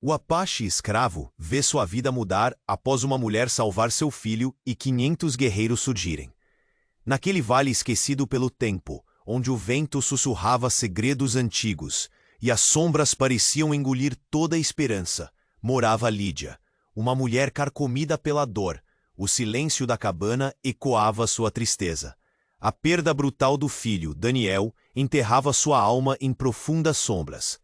O Apache escravo vê sua vida mudar após uma mulher salvar seu filho e 500 guerreiros surgirem. Naquele vale esquecido pelo tempo, onde o vento sussurrava segredos antigos e as sombras pareciam engolir toda a esperança, morava Lídia, uma mulher carcomida pela dor. O silêncio da cabana ecoava sua tristeza. A perda brutal do filho, Daniel, enterrava sua alma em profundas sombras.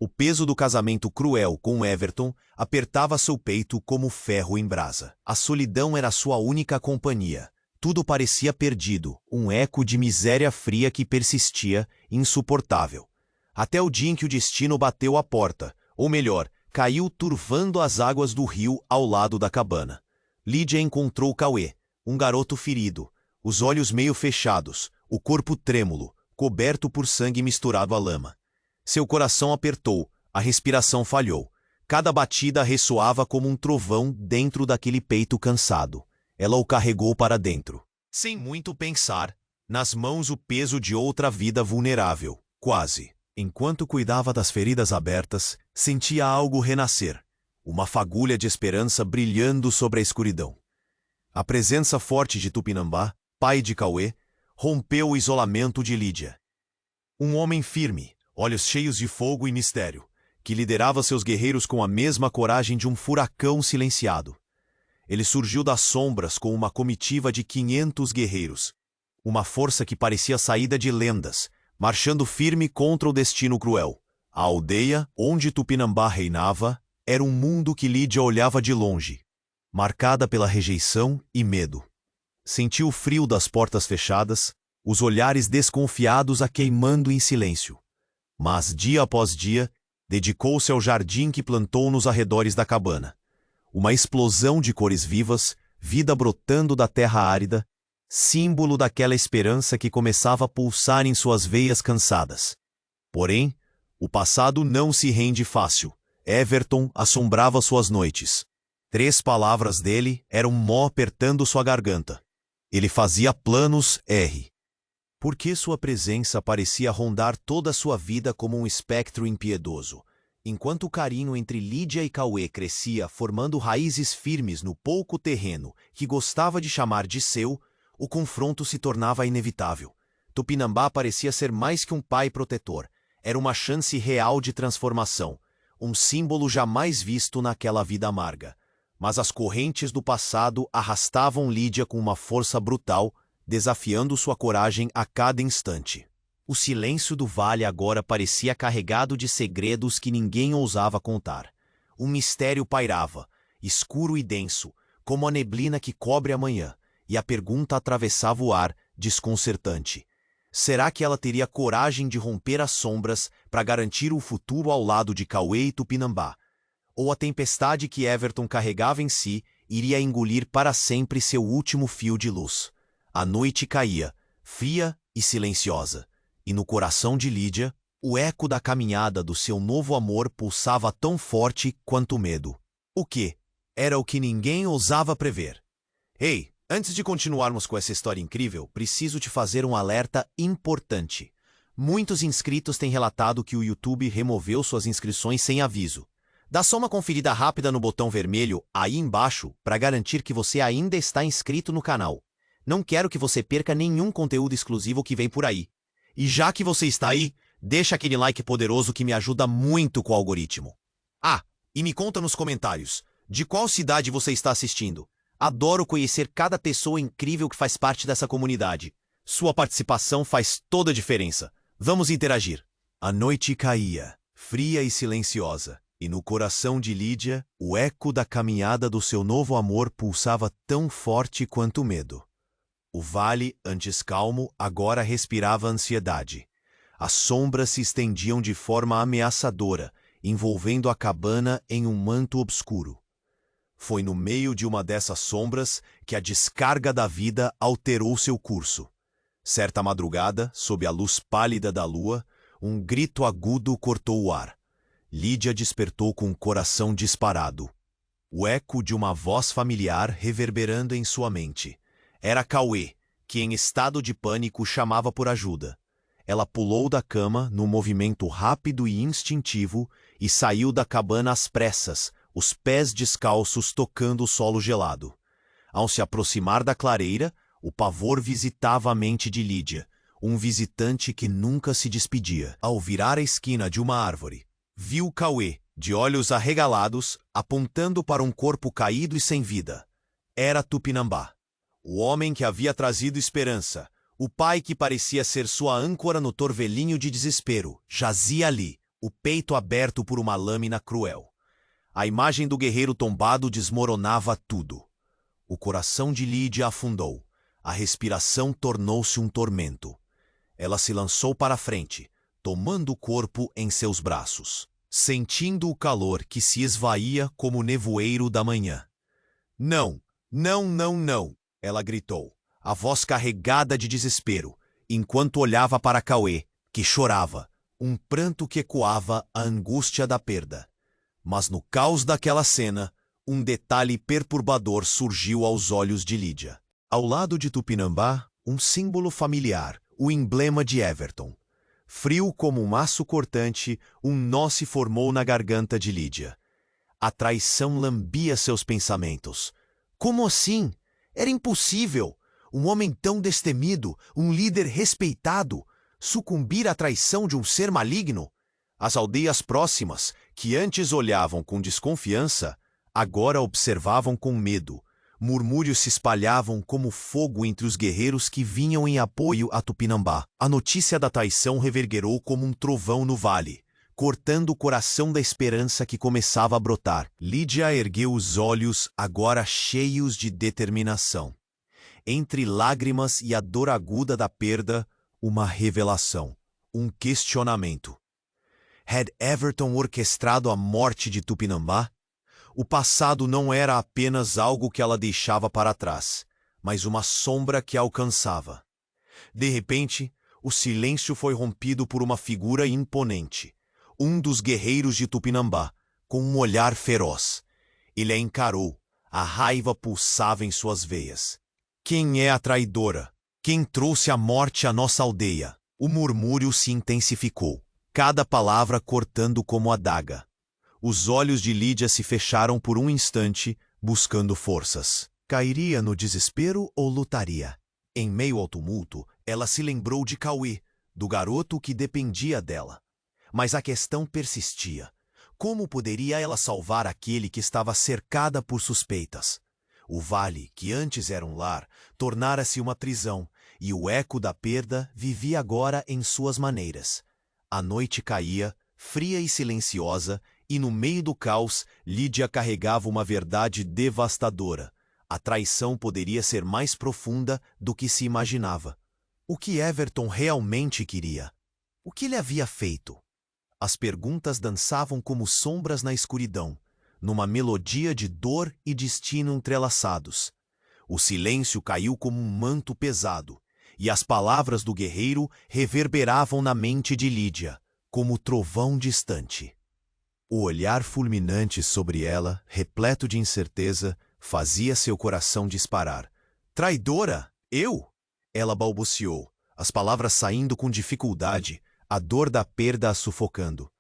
O peso do casamento cruel com Everton apertava seu peito como ferro em brasa. A solidão era sua única companhia. Tudo parecia perdido, um eco de miséria fria que persistia, insuportável. Até o dia em que o destino bateu à porta, ou melhor, caiu turvando as águas do rio ao lado da cabana. Lídia encontrou Cauê, um garoto ferido, os olhos meio fechados, o corpo trêmulo, coberto por sangue misturado à lama. Seu coração apertou, a respiração falhou. Cada batida ressoava como um trovão dentro daquele peito cansado. Ela o carregou para dentro. Sem muito pensar, nas mãos o peso de outra vida vulnerável, quase. Enquanto cuidava das feridas abertas, sentia algo renascer. Uma fagulha de esperança brilhando sobre a escuridão. A presença forte de Tupinambá, pai de Cauê, rompeu o isolamento de Lídia. Um homem firme, olhos cheios de fogo e mistério, que liderava seus guerreiros com a mesma coragem de um furacão silenciado. Ele surgiu das sombras com uma comitiva de 500 guerreiros, uma força que parecia saída de lendas, marchando firme contra o destino cruel. A aldeia, onde Tupinambá reinava, era um mundo que Lídia olhava de longe, marcada pela rejeição e medo. Sentiu o frio das portas fechadas, os olhares desconfiados a queimando em silêncio. Mas, dia após dia, dedicou-se ao jardim que plantou nos arredores da cabana. Uma explosão de cores vivas, vida brotando da terra árida, símbolo daquela esperança que começava a pulsar em suas veias cansadas. Porém, o passado não se rende fácil. Everton assombrava suas noites. 3 palavras dele eram mó apertando sua garganta. Ele fazia planos R. Porque sua presença parecia rondar toda a sua vida como um espectro impiedoso. Enquanto o carinho entre Lídia e Cauê crescia, formando raízes firmes no pouco terreno que gostava de chamar de seu, o confronto se tornava inevitável. Tupinambá parecia ser mais que um pai protetor. Era uma chance real de transformação, um símbolo jamais visto naquela vida amarga. Mas as correntes do passado arrastavam Lídia com uma força brutal, desafiando sua coragem a cada instante. O silêncio do vale agora parecia carregado de segredos que ninguém ousava contar. Um mistério pairava, escuro e denso, como a neblina que cobre a manhã, e a pergunta atravessava o ar, desconcertante. Será que ela teria coragem de romper as sombras para garantir o futuro ao lado de Cauê e Tupinambá? Ou a tempestade que Everton carregava em si iria engolir para sempre seu último fio de luz? A noite caía, fria e silenciosa, e no coração de Lídia, o eco da caminhada do seu novo amor pulsava tão forte quanto o medo. O que? Era o que ninguém ousava prever. Ei, antes de continuarmos com essa história incrível, preciso te fazer um alerta importante. Muitos inscritos têm relatado que o YouTube removeu suas inscrições sem aviso. Dá só uma conferida rápida no botão vermelho aí embaixo para garantir que você ainda está inscrito no canal. Não quero que você perca nenhum conteúdo exclusivo que vem por aí. E já que você está aí, deixa aquele like poderoso que me ajuda muito com o algoritmo. Ah, e me conta nos comentários, de qual cidade você está assistindo? Adoro conhecer cada pessoa incrível que faz parte dessa comunidade. Sua participação faz toda a diferença. Vamos interagir. A noite caía, fria e silenciosa, e no coração de Lídia, o eco da caminhada do seu novo amor pulsava tão forte quanto o medo. O vale, antes calmo, agora respirava ansiedade. As sombras se estendiam de forma ameaçadora, envolvendo a cabana em um manto obscuro. Foi no meio de uma dessas sombras que a descarga da vida alterou seu curso. Certa madrugada, sob a luz pálida da lua, um grito agudo cortou o ar. Lídia despertou com o coração disparado. O eco de uma voz familiar reverberando em sua mente. Era Cauê, que em estado de pânico chamava por ajuda. Ela pulou da cama num movimento rápido e instintivo e saiu da cabana às pressas, os pés descalços tocando o solo gelado. Ao se aproximar da clareira, o pavor visitava a mente de Lídia, um visitante que nunca se despedia. Ao virar a esquina de uma árvore, viu Cauê, de olhos arregalados, apontando para um corpo caído e sem vida. Era Tupinambá, o homem que havia trazido esperança, o pai que parecia ser sua âncora no torvelinho de desespero, jazia ali, o peito aberto por uma lâmina cruel. A imagem do guerreiro tombado desmoronava tudo. O coração de Lídia afundou. A respiração tornou-se um tormento. Ela se lançou para a frente, tomando o corpo em seus braços, sentindo o calor que se esvaía como o nevoeiro da manhã. Não, não, não, não, ela gritou, a voz carregada de desespero, enquanto olhava para Cauê, que chorava, um pranto que ecoava a angústia da perda. Mas no caos daquela cena, um detalhe perturbador surgiu aos olhos de Lídia. Ao lado de Tupinambá, um símbolo familiar, o emblema de Everton. Frio como um aço cortante, um nó se formou na garganta de Lídia. A traição lambia seus pensamentos. Como assim? Era impossível. Um homem tão destemido, um líder respeitado, sucumbir à traição de um ser maligno? As aldeias próximas, que antes olhavam com desconfiança, agora observavam com medo. Murmúrios se espalhavam como fogo entre os guerreiros que vinham em apoio a Tupinambá. A notícia da traição reverberou como um trovão no vale, cortando o coração da esperança que começava a brotar. Lídia ergueu os olhos, agora cheios de determinação. Entre lágrimas e a dor aguda da perda, uma revelação, um questionamento. Had Everton orquestrado a morte de Tupinambá? O passado não era apenas algo que ela deixava para trás, mas uma sombra que a alcançava. De repente, o silêncio foi rompido por uma figura imponente, um dos guerreiros de Tupinambá, com um olhar feroz. Ele a encarou, a raiva pulsava em suas veias. Quem é a traidora? Quem trouxe a morte à nossa aldeia? O murmúrio se intensificou, cada palavra cortando como adaga. Os olhos de Lídia se fecharam por um instante, buscando forças. Cairia no desespero ou lutaria? Em meio ao tumulto, ela se lembrou de Cauê, do garoto que dependia dela. Mas a questão persistia. Como poderia ela salvar aquele que estava cercada por suspeitas? O vale, que antes era um lar, tornara-se uma prisão, e o eco da perda vivia agora em suas maneiras. A noite caía, fria e silenciosa, e no meio do caos, Lídia carregava uma verdade devastadora. A traição poderia ser mais profunda do que se imaginava. O que Everton realmente queria? O que ele havia feito? As perguntas dançavam como sombras na escuridão, numa melodia de dor e destino entrelaçados. O silêncio caiu como um manto pesado, e as palavras do guerreiro reverberavam na mente de Lídia, como trovão distante. O olhar fulminante sobre ela, repleto de incerteza, fazia seu coração disparar. Traidora? Eu? Ela balbuciou, as palavras saindo com dificuldade, a dor da perda a sufocando.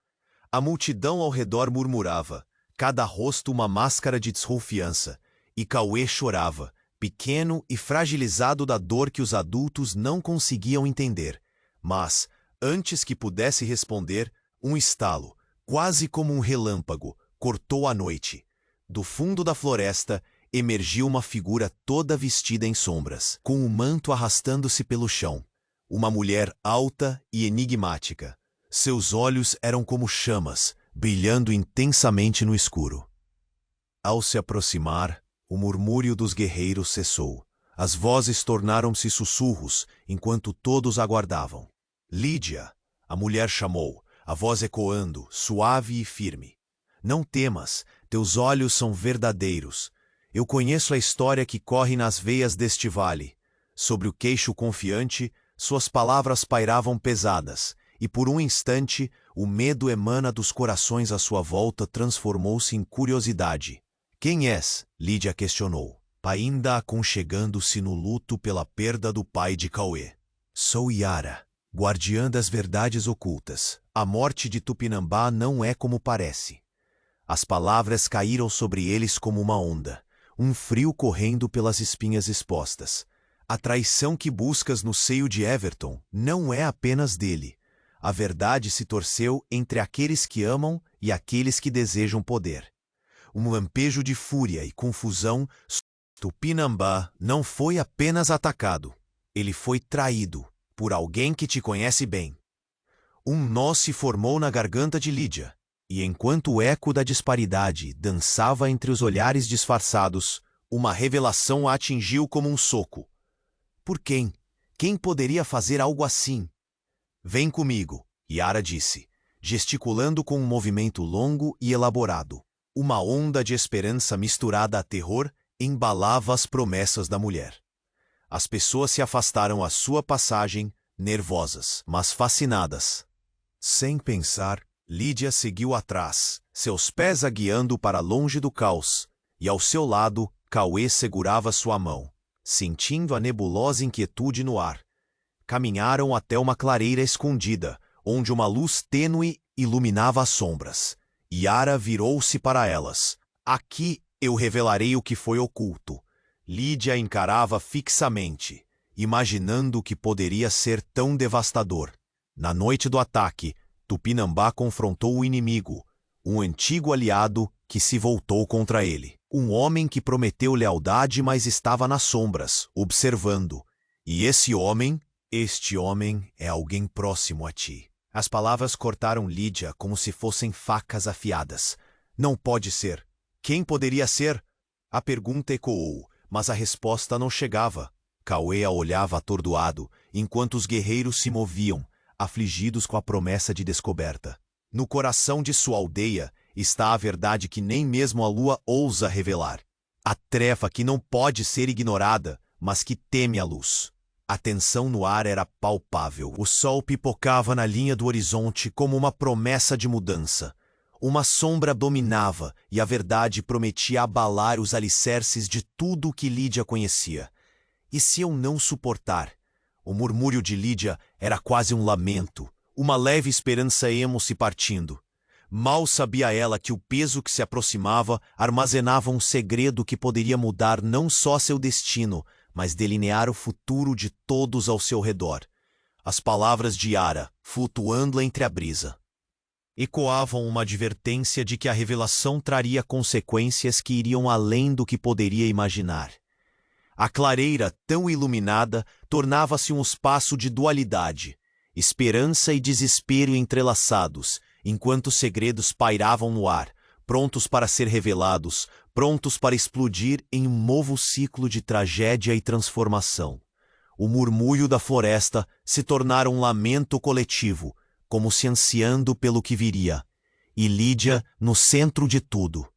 A multidão ao redor murmurava, cada rosto uma máscara de desconfiança, e Cauê chorava, pequeno e fragilizado da dor que os adultos não conseguiam entender. Mas, antes que pudesse responder, um estalo, quase como um relâmpago, cortou a noite. Do fundo da floresta, emergiu uma figura toda vestida em sombras, com o manto arrastando-se pelo chão. Uma mulher alta e enigmática. Seus olhos eram como chamas, brilhando intensamente no escuro. Ao se aproximar, o murmúrio dos guerreiros cessou. As vozes tornaram-se sussurros, enquanto todos aguardavam. Lídia, a mulher chamou, a voz ecoando, suave e firme. Não temas, teus olhos são verdadeiros. Eu conheço a história que corre nas veias deste vale. Sobre o queixo confiante, suas palavras pairavam pesadas, e por um instante, o medo emana dos corações à sua volta transformou-se em curiosidade. Quem és? Lídia questionou, ainda aconchegando-se no luto pela perda do pai de Cauê. Sou Yara, guardiã das verdades ocultas, A morte de Tupinambá não é como parece. As palavras caíram sobre eles como uma onda, um frio correndo pelas espinhas expostas. A traição que buscas no seio de Everton não é apenas dele. A verdade se torceu entre aqueles que amam e aqueles que desejam poder. Um lampejo de fúria e confusão. Tupinambá não foi apenas atacado. Ele foi traído por alguém que te conhece bem. Um nó se formou na garganta de Lídia, e enquanto o eco da disparidade dançava entre os olhares disfarçados, uma revelação a atingiu como um soco. Por quem? Quem poderia fazer algo assim? Vem comigo, Yara disse, gesticulando com um movimento longo e elaborado. Uma onda de esperança misturada a terror embalava as promessas da mulher. As pessoas se afastaram à sua passagem, nervosas, mas fascinadas. Sem pensar, Lídia seguiu atrás, seus pés a guiando para longe do caos, e ao seu lado, Cauê segurava sua mão, sentindo a nebulosa inquietude no ar. Caminharam até uma clareira escondida, onde uma luz tênue iluminava as sombras. Yara virou-se para elas. Aqui eu revelarei o que foi oculto. Lídia encarava fixamente, imaginando o que poderia ser tão devastador. Na noite do ataque, Tupinambá confrontou o inimigo, um antigo aliado que se voltou contra ele. Um homem que prometeu lealdade, mas estava nas sombras, observando. E este homem é alguém próximo a ti. As palavras cortaram Lídia como se fossem facas afiadas. Não pode ser. Quem poderia ser? A pergunta ecoou, mas a resposta não chegava. Cauê a olhava atordoado, enquanto os guerreiros se moviam, afligidos com a promessa de descoberta. No coração de sua aldeia está a verdade que nem mesmo a lua ousa revelar. A treva que não pode ser ignorada, mas que teme a luz. A tensão no ar era palpável. O sol pipocava na linha do horizonte como uma promessa de mudança. Uma sombra dominava e a verdade prometia abalar os alicerces de tudo o que Lídia conhecia. E se eu não suportar? O murmúrio de Lídia era quase um lamento, uma leve esperança emo se partindo. Mal sabia ela que o peso que se aproximava armazenava um segredo que poderia mudar não só seu destino, mas delinear o futuro de todos ao seu redor. As palavras de Yara, flutuando entre a brisa, ecoavam uma advertência de que a revelação traria consequências que iriam além do que poderia imaginar. A clareira, tão iluminada, tornava-se um espaço de dualidade, esperança e desespero entrelaçados, enquanto segredos pairavam no ar, prontos para ser revelados, prontos para explodir em um novo ciclo de tragédia e transformação. O murmúrio da floresta se tornara um lamento coletivo, como se ansiando pelo que viria, e Lídia no centro de tudo.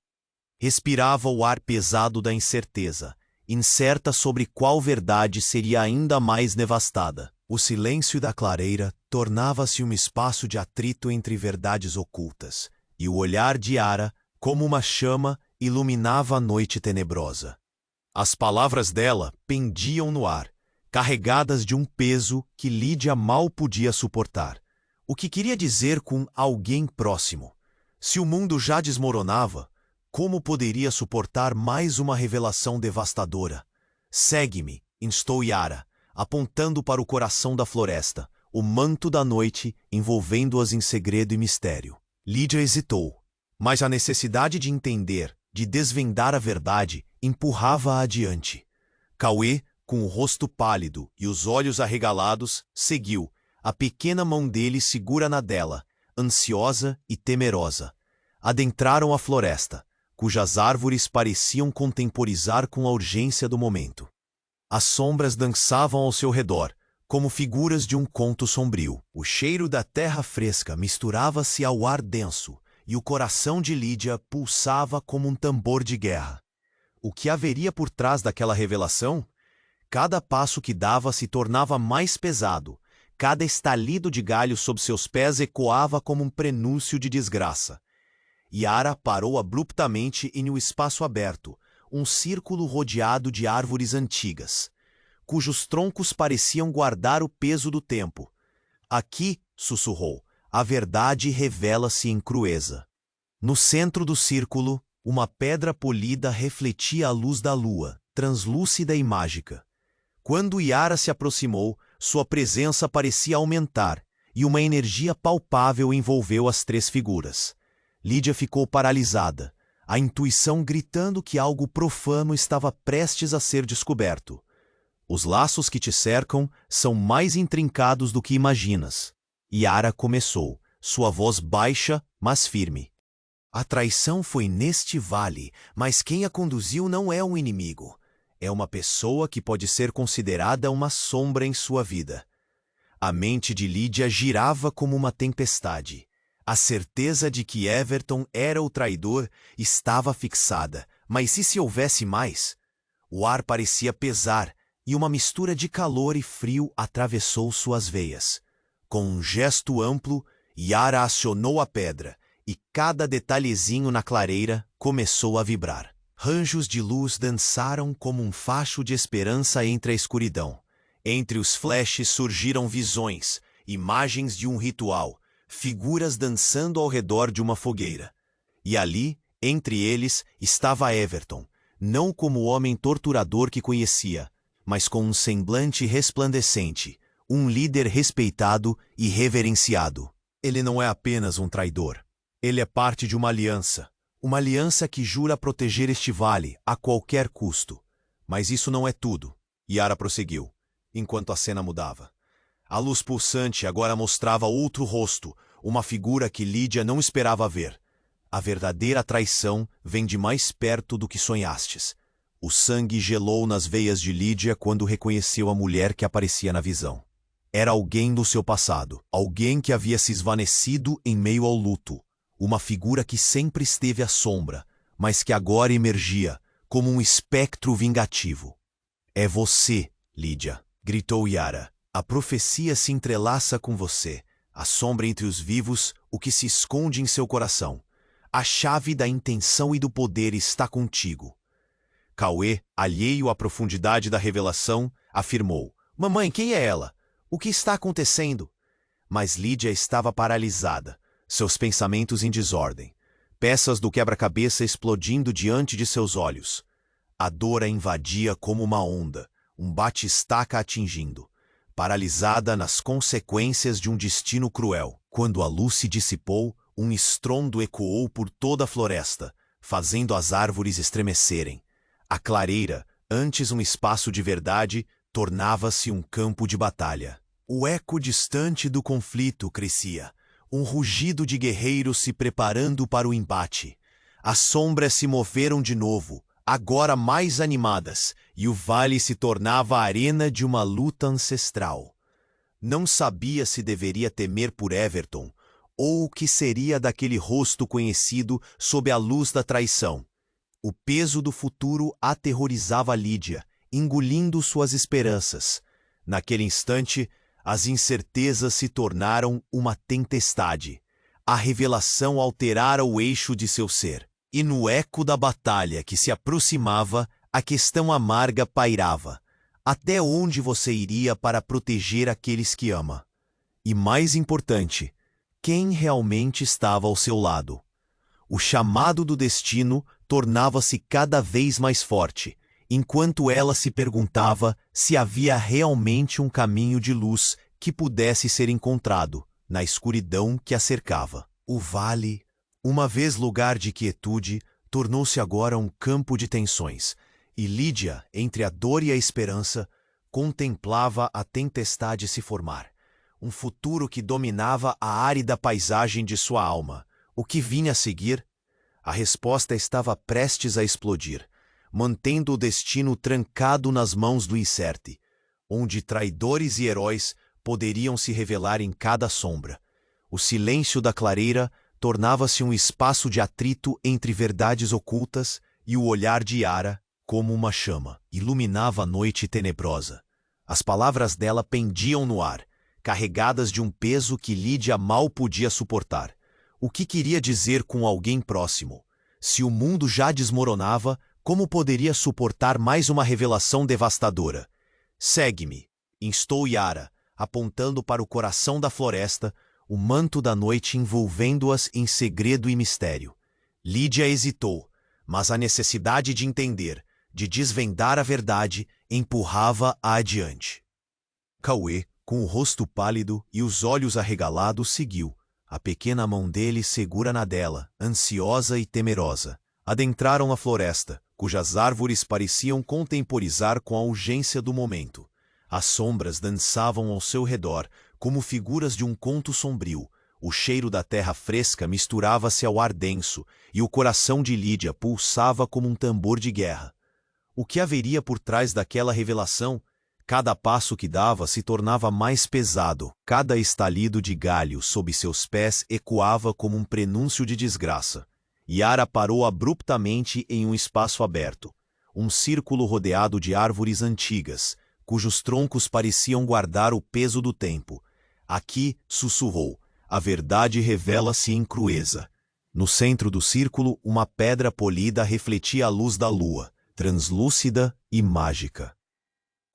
Respirava o ar pesado da incerteza, incerta sobre qual verdade seria ainda mais devastada. O silêncio da clareira tornava-se um espaço de atrito entre verdades ocultas, e o olhar de Yara, como uma chama, iluminava a noite tenebrosa. As palavras dela pendiam no ar, carregadas de um peso que Lídia mal podia suportar. O que queria dizer com alguém próximo? Se o mundo já desmoronava, como poderia suportar mais uma revelação devastadora? Segue-me, instou Yara, apontando para o coração da floresta, o manto da noite envolvendo-as em segredo e mistério. Lídia hesitou, mas a necessidade de entender, de desvendar a verdade, empurrava-a adiante. Cauê, com o rosto pálido e os olhos arregalados, seguiu, a pequena mão dele segura na dela, ansiosa e temerosa. Adentraram a floresta, cujas árvores pareciam contemporizar com a urgência do momento. As sombras dançavam ao seu redor, como figuras de um conto sombrio. O cheiro da terra fresca misturava-se ao ar denso, e o coração de Lídia pulsava como um tambor de guerra. O que haveria por trás daquela revelação? Cada passo que dava se tornava mais pesado, cada estalido de galho sob seus pés ecoava como um prenúncio de desgraça. Yara parou abruptamente em um espaço aberto, um círculo rodeado de árvores antigas, cujos troncos pareciam guardar o peso do tempo. Aqui, sussurrou, a verdade revela-se em crueza. No centro do círculo, uma pedra polida refletia a luz da lua, translúcida e mágica. Quando Yara se aproximou, sua presença parecia aumentar, e uma energia palpável envolveu as três figuras. Lídia ficou paralisada, a intuição gritando que algo profano estava prestes a ser descoberto. Os laços que te cercam são mais intrincados do que imaginas. Yara começou, sua voz baixa, mas firme. A traição foi neste vale, mas quem a conduziu não é um inimigo. É uma pessoa que pode ser considerada uma sombra em sua vida. A mente de Lídia girava como uma tempestade. A certeza de que Everton era o traidor estava fixada, mas e se houvesse mais? O ar parecia pesar, e uma mistura de calor e frio atravessou suas veias. Com um gesto amplo, Yara acionou a pedra, e cada detalhezinho na clareira começou a vibrar. Ranjos de luz dançaram como um facho de esperança entre a escuridão. Entre os flashes surgiram visões, imagens de um ritual, figuras dançando ao redor de uma fogueira. E ali, entre eles, estava Everton, não como o homem torturador que conhecia, mas com um semblante resplandecente, um líder respeitado e reverenciado. Ele não é apenas um traidor. Ele é parte de uma aliança que jura proteger este vale a qualquer custo. Mas isso não é tudo, Yara prosseguiu, enquanto a cena mudava. A luz pulsante agora mostrava outro rosto, uma figura que Lídia não esperava ver. A verdadeira traição vem de mais perto do que sonhastes. O sangue gelou nas veias de Lídia quando reconheceu a mulher que aparecia na visão. Era alguém do seu passado, alguém que havia se esvanecido em meio ao luto. Uma figura que sempre esteve à sombra, mas que agora emergia como um espectro vingativo. É você, Lídia, gritou Yara. A profecia se entrelaça com você. A sombra entre os vivos, o que se esconde em seu coração. A chave da intenção e do poder está contigo. Cauê, alheio à profundidade da revelação, afirmou: Mamãe, quem é ela? O que está acontecendo? Mas Lídia estava paralisada, seus pensamentos em desordem. Peças do quebra-cabeça explodindo diante de seus olhos. A dor a invadia como uma onda, um bate-estaca atingindo. Paralisada nas consequências de um destino cruel. Quando a luz se dissipou, um estrondo ecoou por toda a floresta, fazendo as árvores estremecerem. A clareira, antes um espaço de verdade, tornava-se um campo de batalha. O eco distante do conflito crescia, um rugido de guerreiros se preparando para o embate. As sombras se moveram de novo, agora mais animadas, e o vale se tornava a arena de uma luta ancestral. Não sabia se deveria temer por Everton, ou o que seria daquele rosto conhecido sob a luz da traição. O peso do futuro aterrorizava Lídia, engolindo suas esperanças. Naquele instante, as incertezas se tornaram uma tempestade. A revelação alterara o eixo de seu ser. E no eco da batalha que se aproximava, a questão amarga pairava. Até onde você iria para proteger aqueles que ama? E mais importante, quem realmente estava ao seu lado? O chamado do destino tornava-se cada vez mais forte, enquanto ela se perguntava se havia realmente um caminho de luz que pudesse ser encontrado na escuridão que a cercava. O vale, uma vez lugar de quietude, tornou-se agora um campo de tensões, e Lídia, entre a dor e a esperança, contemplava a tempestade se formar. Um futuro que dominava a árida paisagem de sua alma. O que vinha a seguir? A resposta estava prestes a explodir, mantendo o destino trancado nas mãos do incerte, onde traidores e heróis poderiam se revelar em cada sombra. O silêncio da clareira tornava-se um espaço de atrito entre verdades ocultas, e o olhar de Yara, como uma chama, iluminava a noite tenebrosa. As palavras dela pendiam no ar, carregadas de um peso que Lídia mal podia suportar. O que queria dizer com alguém próximo? Se o mundo já desmoronava, como poderia suportar mais uma revelação devastadora? Segue-me, instou Yara, apontando para o coração da floresta, o manto da noite envolvendo-as em segredo e mistério. Lídia hesitou, mas a necessidade de entender, de desvendar a verdade, empurrava-a adiante. Cauê, com o rosto pálido e os olhos arregalados, seguiu, a pequena mão dele segura na dela, ansiosa e temerosa. Adentraram a floresta, cujas árvores pareciam contemporizar com a urgência do momento. As sombras dançavam ao seu redor, como figuras de um conto sombrio. O cheiro da terra fresca misturava-se ao ar denso, e o coração de Lídia pulsava como um tambor de guerra. O que haveria por trás daquela revelação? Cada passo que dava se tornava mais pesado, cada estalido de galho sob seus pés ecoava como um prenúncio de desgraça. Yara parou abruptamente em um espaço aberto, um círculo rodeado de árvores antigas, cujos troncos pareciam guardar o peso do tempo. Aqui, sussurrou, a verdade revela-se em crueza. No centro do círculo, uma pedra polida refletia a luz da lua, translúcida e mágica.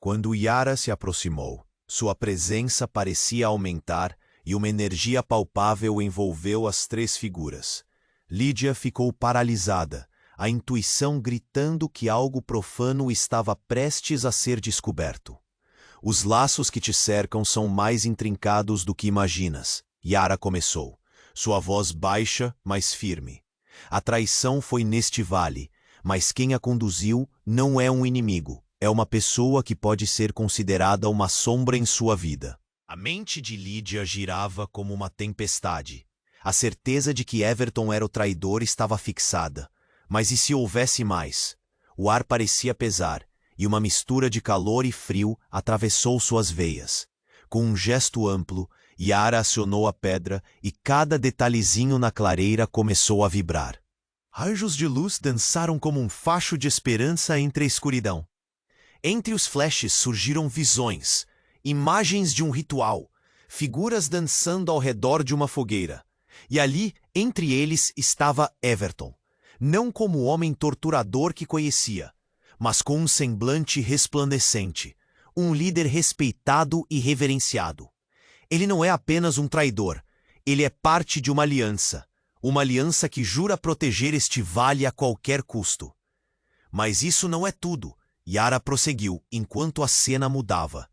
Quando Yara se aproximou, sua presença parecia aumentar e uma energia palpável envolveu as três figuras. Lídia ficou paralisada, a intuição gritando que algo profano estava prestes a ser descoberto. Os laços que te cercam são mais intrincados do que imaginas, Yara começou, sua voz baixa, mas firme. A traição foi neste vale, mas quem a conduziu não é um inimigo, é uma pessoa que pode ser considerada uma sombra em sua vida. A mente de Lídia girava como uma tempestade. A certeza de que Everton era o traidor estava fixada. Mas e se houvesse mais? O ar parecia pesar, e uma mistura de calor e frio atravessou suas veias. Com um gesto amplo, Yara acionou a pedra e cada detalhezinho na clareira começou a vibrar. Raios de luz dançaram como um facho de esperança entre a escuridão. Entre os flashes surgiram visões, imagens de um ritual, figuras dançando ao redor de uma fogueira. E ali, entre eles, estava Everton, não como o homem torturador que conhecia, mas com um semblante resplandecente, um líder respeitado e reverenciado. Ele não é apenas um traidor, ele é parte de uma aliança que jura proteger este vale a qualquer custo. Mas isso não é tudo, Yara prosseguiu, enquanto a cena mudava.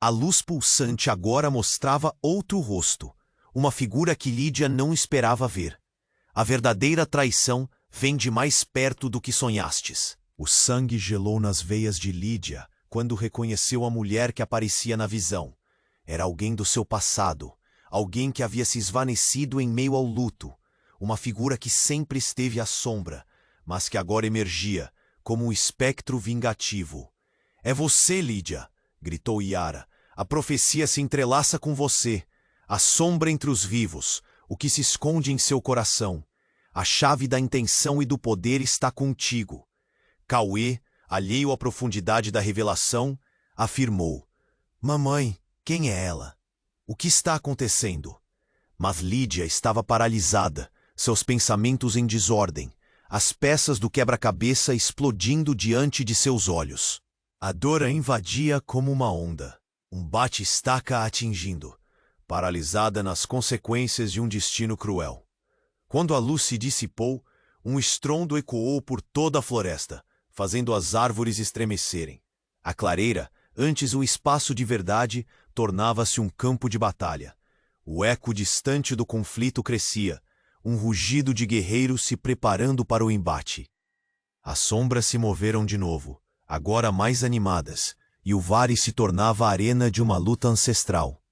A luz pulsante agora mostrava outro rosto, uma figura que Lídia não esperava ver. A verdadeira traição vem de mais perto do que sonhastes. O sangue gelou nas veias de Lídia quando reconheceu a mulher que aparecia na visão. Era alguém do seu passado, alguém que havia se esvanecido em meio ao luto, uma figura que sempre esteve à sombra, mas que agora emergia como um espectro vingativo. É você, Lídia, gritou Yara. A profecia se entrelaça com você. A sombra entre os vivos, o que se esconde em seu coração. A chave da intenção e do poder está contigo. Cauê, alheio à profundidade da revelação, afirmou: Mamãe, quem é ela? O que está acontecendo? Mas Lídia estava paralisada, seus pensamentos em desordem, as peças do quebra-cabeça explodindo diante de seus olhos. A dor a invadia como uma onda, um bate-estaca a atingindo, paralisada nas consequências de um destino cruel. Quando a luz se dissipou, um estrondo ecoou por toda a floresta, fazendo as árvores estremecerem. A clareira, antes um espaço de verdade, tornava-se um campo de batalha. O eco distante do conflito crescia, um rugido de guerreiros se preparando para o embate. As sombras se moveram de novo, agora mais animadas, e o vale se tornava a arena de uma luta ancestral.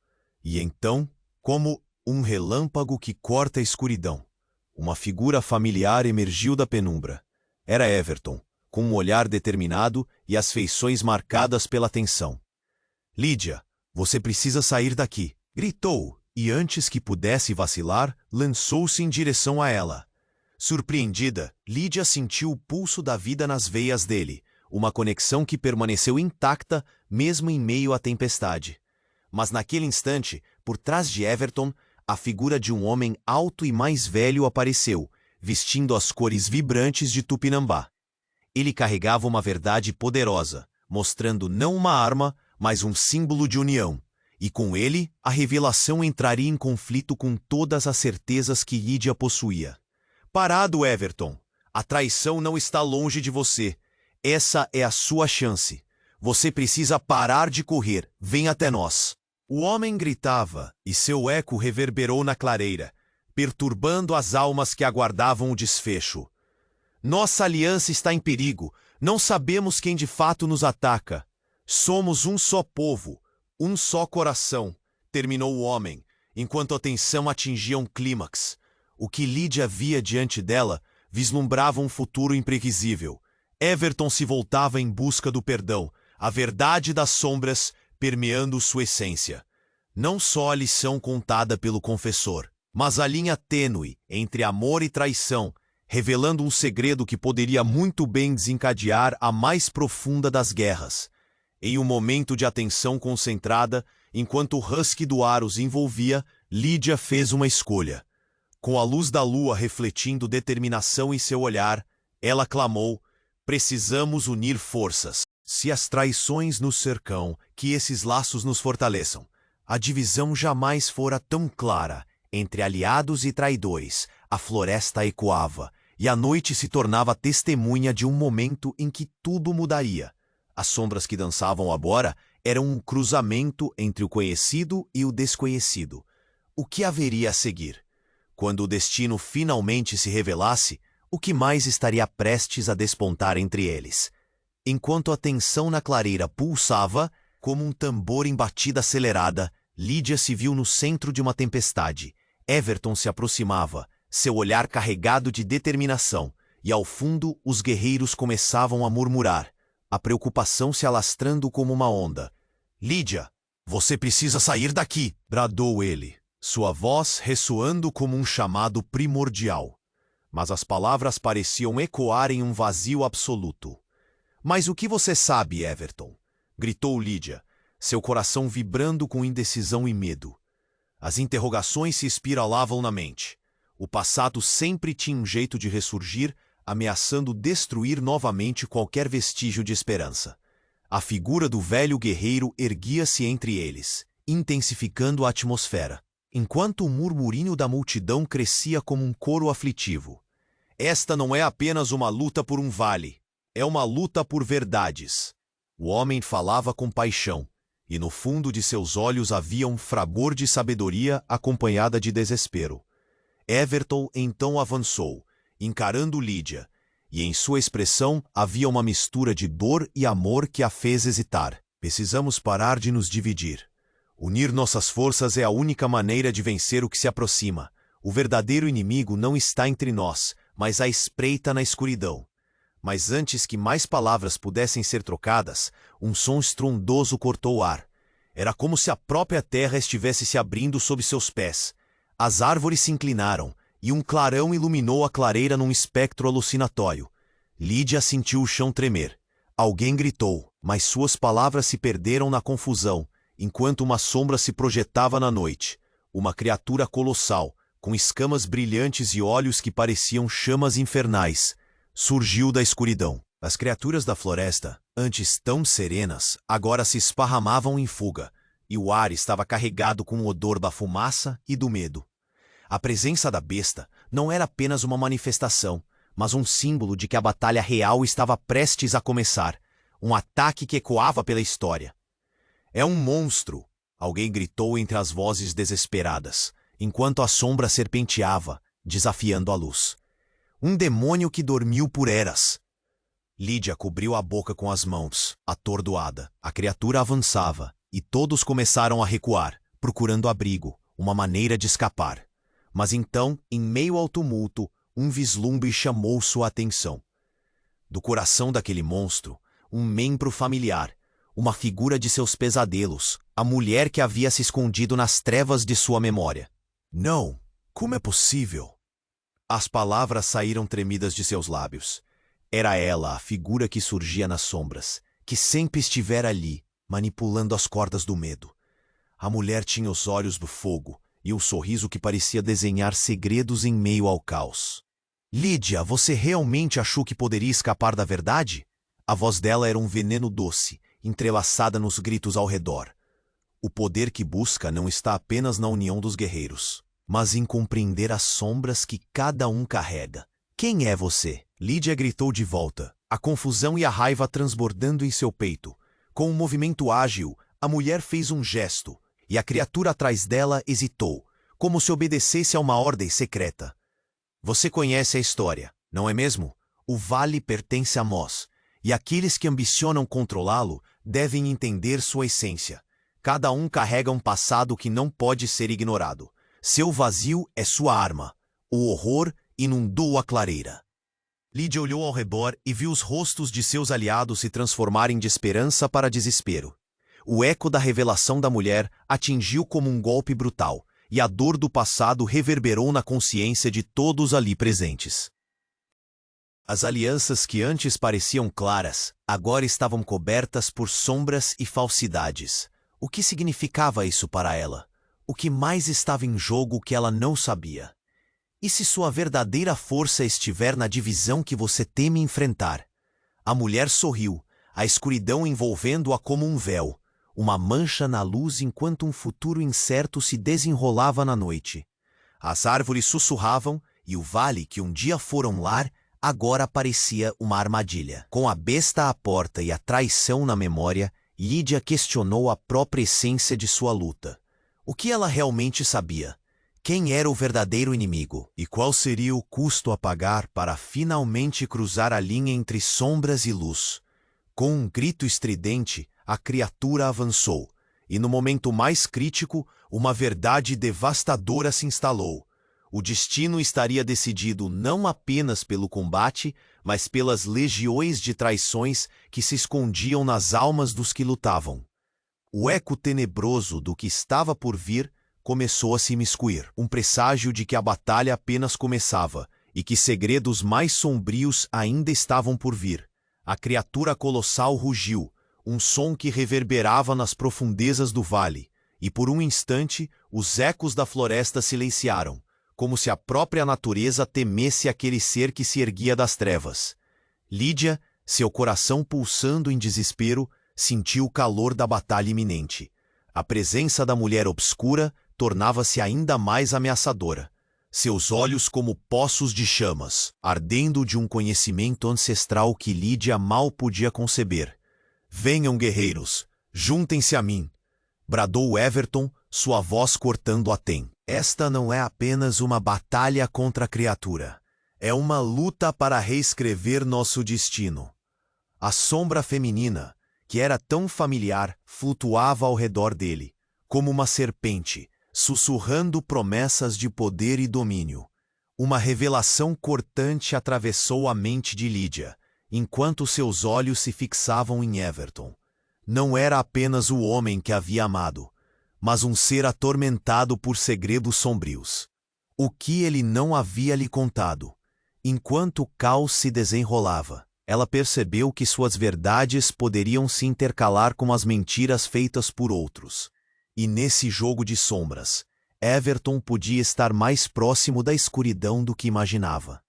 E então, como um relâmpago que corta a escuridão, uma figura familiar emergiu da penumbra. Era Everton, com um olhar determinado e as feições marcadas pela tensão. Lídia, você precisa sair daqui, gritou, e antes que pudesse vacilar, lançou-se em direção a ela. Surpreendida, Lídia sentiu o pulso da vida nas veias dele, uma conexão que permaneceu intacta mesmo em meio à tempestade. Mas naquele instante, por trás de Everton, a figura de um homem alto e mais velho apareceu, vestindo as cores vibrantes de Tupinambá. Ele carregava uma verdade poderosa, mostrando não uma arma, mas um símbolo de união. e com ele a revelação entraria em conflito com todas as certezas que Lídia possuía. Parado, Everton. A traição não está longe de você. Essa é a sua chance. Você precisa parar de correr. Vem até nós. O homem gritava, e seu eco reverberou na clareira, perturbando as almas que aguardavam o desfecho. Nossa aliança está em perigo. Não sabemos quem de fato nos ataca. Somos um só povo, um só coração, terminou o homem, enquanto a tensão atingia um clímax. O que Lídia via diante dela vislumbrava um futuro imprevisível. Everton se voltava em busca do perdão, a verdade das sombras permeando sua essência. Não só a lição contada pelo confessor, mas a linha tênue entre amor e traição, revelando um segredo que poderia muito bem desencadear a mais profunda das guerras. Em um momento de atenção concentrada, enquanto o husky do ar os envolvia, Lídia fez uma escolha. Com a luz da lua refletindo determinação em seu olhar, ela clamou: precisamos unir forças. Se as traições nos cercam, que esses laços nos fortaleçam. A divisão jamais fora tão clara. Entre aliados e traidores, a floresta ecoava, e a noite se tornava testemunha de um momento em que tudo mudaria. As sombras que dançavam agora eram um cruzamento entre o conhecido e o desconhecido. O que haveria a seguir? Quando o destino finalmente se revelasse, o que mais estaria prestes a despontar entre eles? Enquanto a tensão na clareira pulsava, como um tambor em batida acelerada, Lídia se viu no centro de uma tempestade. Everton se aproximava, seu olhar carregado de determinação, e ao fundo os guerreiros começavam a murmurar, a preocupação se alastrando como uma onda. Lídia, você precisa sair daqui, bradou ele, sua voz ressoando como um chamado primordial. Mas as palavras pareciam ecoar em um vazio absoluto. Mas o que você sabe, Everton? Gritou Lídia, seu coração vibrando com indecisão e medo. As interrogações se espiralavam na mente. O passado sempre tinha um jeito de ressurgir, ameaçando destruir novamente qualquer vestígio de esperança. A figura do velho guerreiro erguia-se entre eles, intensificando a atmosfera, enquanto o murmurinho da multidão crescia como um coro aflitivo. Esta não é apenas uma luta por um vale, é uma luta por verdades. O homem falava com paixão, e no fundo de seus olhos havia um fragor de sabedoria acompanhada de desespero. Everton então avançou, encarando Lídia, e em sua expressão havia uma mistura de dor e amor que a fez hesitar. Precisamos parar de nos dividir. Unir nossas forças é a única maneira de vencer o que se aproxima. O verdadeiro inimigo não está entre nós, mas à espreita na escuridão. Mas antes que mais palavras pudessem ser trocadas, um som estrondoso cortou o ar. Era como se a própria terra estivesse se abrindo sob seus pés. As árvores se inclinaram, e um clarão iluminou a clareira num espectro alucinatório. Lídia sentiu o chão tremer. Alguém gritou, mas suas palavras se perderam na confusão, enquanto uma sombra se projetava na noite. Uma criatura colossal, com escamas brilhantes e olhos que pareciam chamas infernais, surgiu da escuridão. As criaturas da floresta, antes tão serenas, agora se esparramavam em fuga, e o ar estava carregado com o odor da fumaça e do medo. A presença da besta não era apenas uma manifestação, mas um símbolo de que a batalha real estava prestes a começar, um ataque que ecoava pela história. É um monstro, alguém gritou entre as vozes desesperadas, enquanto a sombra serpenteava, desafiando a luz. Um demônio que dormiu por eras. Lídia cobriu a boca com as mãos, atordoada. A criatura avançava, e todos começaram a recuar, procurando abrigo, uma maneira de escapar. Mas então, em meio ao tumulto, um vislumbre chamou sua atenção. Do coração daquele monstro, um membro familiar, uma figura de seus pesadelos, a mulher que havia se escondido nas trevas de sua memória. Não, como é possível? As palavras saíram tremidas de seus lábios. Era ela a figura que surgia nas sombras, que sempre estivera ali, manipulando as cordas do medo. A mulher tinha os olhos do fogo e um sorriso que parecia desenhar segredos em meio ao caos. Lídia, você realmente achou que poderia escapar da verdade? A voz dela era um veneno doce, entrelaçada nos gritos ao redor. O poder que busca não está apenas na união dos guerreiros, mas em compreender as sombras que cada um carrega. Quem é você? Lídia gritou de volta, a confusão e a raiva transbordando em seu peito. Com um movimento ágil, a mulher fez um gesto, e a criatura atrás dela hesitou, como se obedecesse a uma ordem secreta. Você conhece a história, não é mesmo? O vale pertence a nós, e aqueles que ambicionam controlá-lo devem entender sua essência. Cada um carrega um passado que não pode ser ignorado. Seu vazio é sua arma. O horror inundou a clareira. Lídia olhou ao redor e viu os rostos de seus aliados se transformarem de esperança para desespero. O eco da revelação da mulher atingiu como um golpe brutal, e a dor do passado reverberou na consciência de todos ali presentes. As alianças que antes pareciam claras, agora estavam cobertas por sombras e falsidades. O que significava isso para ela? O que mais estava em jogo que ela não sabia? E se sua verdadeira força estiver na divisão que você teme enfrentar? A mulher sorriu, a escuridão envolvendo-a como um véu, uma mancha na luz enquanto um futuro incerto se desenrolava na noite. As árvores sussurravam e o vale que um dia fora um lar agora parecia uma armadilha. Com a besta à porta e a traição na memória, Lídia questionou a própria essência de sua luta. O que ela realmente sabia? Quem era o verdadeiro inimigo? E qual seria o custo a pagar para finalmente cruzar a linha entre sombras e luz? Com um grito estridente, a criatura avançou, e no momento mais crítico, uma verdade devastadora se instalou. O destino estaria decidido não apenas pelo combate, mas pelas legiões de traições que se escondiam nas almas dos que lutavam. O eco tenebroso do que estava por vir começou a se imiscuir, um presságio de que a batalha apenas começava e que segredos mais sombrios ainda estavam por vir. A criatura colossal rugiu, um som que reverberava nas profundezas do vale, e por um instante os ecos da floresta silenciaram, como se a própria natureza temesse aquele ser que se erguia das trevas. Lídia, seu coração pulsando em desespero, sentiu o calor da batalha iminente. A presença da mulher obscura tornava-se ainda mais ameaçadora. Seus olhos como poços de chamas, ardendo de um conhecimento ancestral que Lídia mal podia conceber. "Venham, guerreiros, juntem-se a mim", bradou Everton, sua voz cortando a tem. Esta não é apenas uma batalha contra a criatura. É uma luta para reescrever nosso destino. A sombra feminina, que era tão familiar, flutuava ao redor dele, como uma serpente, sussurrando promessas de poder e domínio. Uma revelação cortante atravessou a mente de Lídia, enquanto seus olhos se fixavam em Everton. Não era apenas o homem que havia amado, mas um ser atormentado por segredos sombrios. O que ele não havia lhe contado? Enquanto o caos se desenrolava, ela percebeu que suas verdades poderiam se intercalar com as mentiras feitas por outros. E nesse jogo de sombras, Everton podia estar mais próximo da escuridão do que imaginava.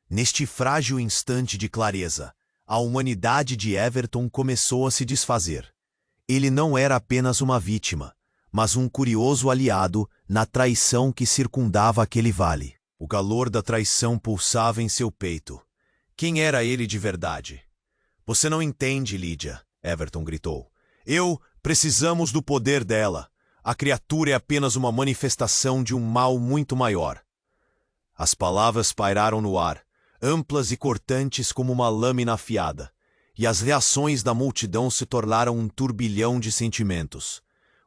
Neste frágil instante de clareza, a humanidade de Everton começou a se desfazer. Ele não era apenas uma vítima, mas um curioso aliado na traição que circundava aquele vale. O calor da traição pulsava em seu peito. Quem era ele de verdade? "Você não entende, Lídia", Everton gritou. Precisamos do poder dela. A criatura é apenas uma manifestação de um mal muito maior." As palavras pairaram no ar, amplas e cortantes como uma lâmina afiada, e as reações da multidão se tornaram um turbilhão de sentimentos.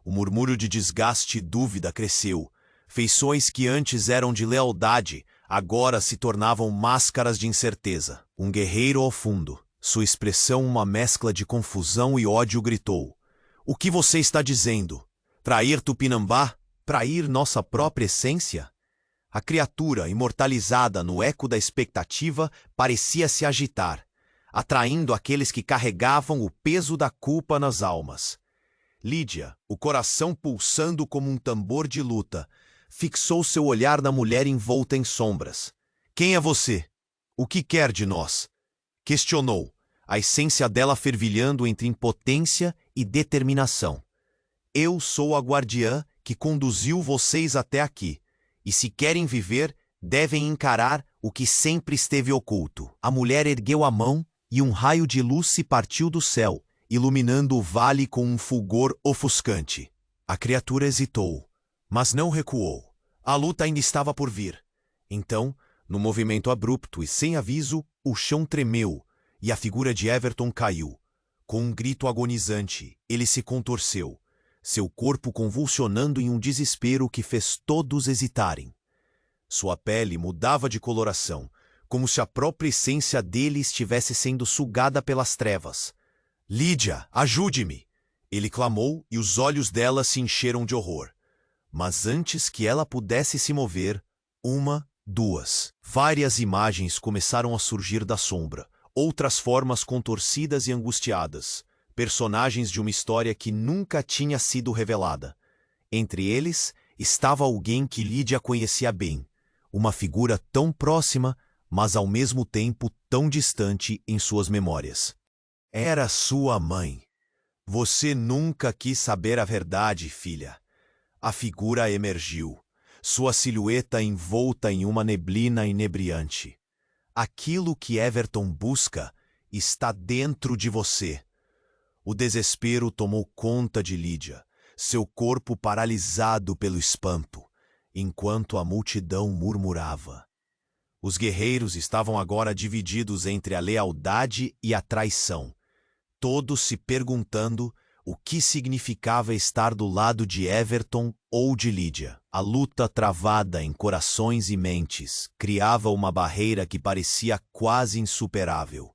O murmúrio de desgaste e dúvida cresceu. Feições que antes eram de lealdade, agora se tornavam máscaras de incerteza. Um guerreiro ao fundo, sua expressão uma mescla de confusão e ódio, gritou: "O que você está dizendo? Trair Tupinambá? Trair nossa própria essência?" A criatura, imortalizada no eco da expectativa, parecia se agitar, atraindo aqueles que carregavam o peso da culpa nas almas. Lídia, o coração pulsando como um tambor de luta, fixou seu olhar na mulher envolta em sombras. "Quem é você? O que quer de nós?" questionou, a essência dela fervilhando entre impotência e determinação. Eu sou a guardiã que conduziu vocês até aqui, e se querem viver, devem encarar o que sempre esteve oculto. A mulher ergueu a mão e um raio de luz se partiu do céu, iluminando o vale com um fulgor ofuscante. A criatura hesitou, mas não recuou. A luta ainda estava por vir. Então, num movimento abrupto e sem aviso, o chão tremeu e a figura de Everton caiu. Com um grito agonizante, ele se contorceu, seu corpo convulsionando em um desespero que fez todos hesitarem. Sua pele mudava de coloração, como se a própria essência dele estivesse sendo sugada pelas trevas. "Lídia, ajude-me!" Ele clamou e os olhos dela se encheram de horror. Mas antes que ela pudesse se mover, várias imagens começaram a surgir da sombra, outras formas contorcidas e angustiadas, personagens de uma história que nunca tinha sido revelada. Entre eles estava alguém que Lídia conhecia bem, uma figura tão próxima, mas ao mesmo tempo tão distante em suas memórias. Era sua mãe. "Você nunca quis saber a verdade, filha." A figura emergiu, sua silhueta envolta em uma neblina inebriante. "Aquilo que Everton busca está dentro de você." O desespero tomou conta de Lídia, seu corpo paralisado pelo espanto, enquanto a multidão murmurava. Os guerreiros estavam agora divididos entre a lealdade e a traição, todos se perguntando o que significava estar do lado de Everton ou de Lídia. A luta travada em corações e mentes criava uma barreira que parecia quase insuperável.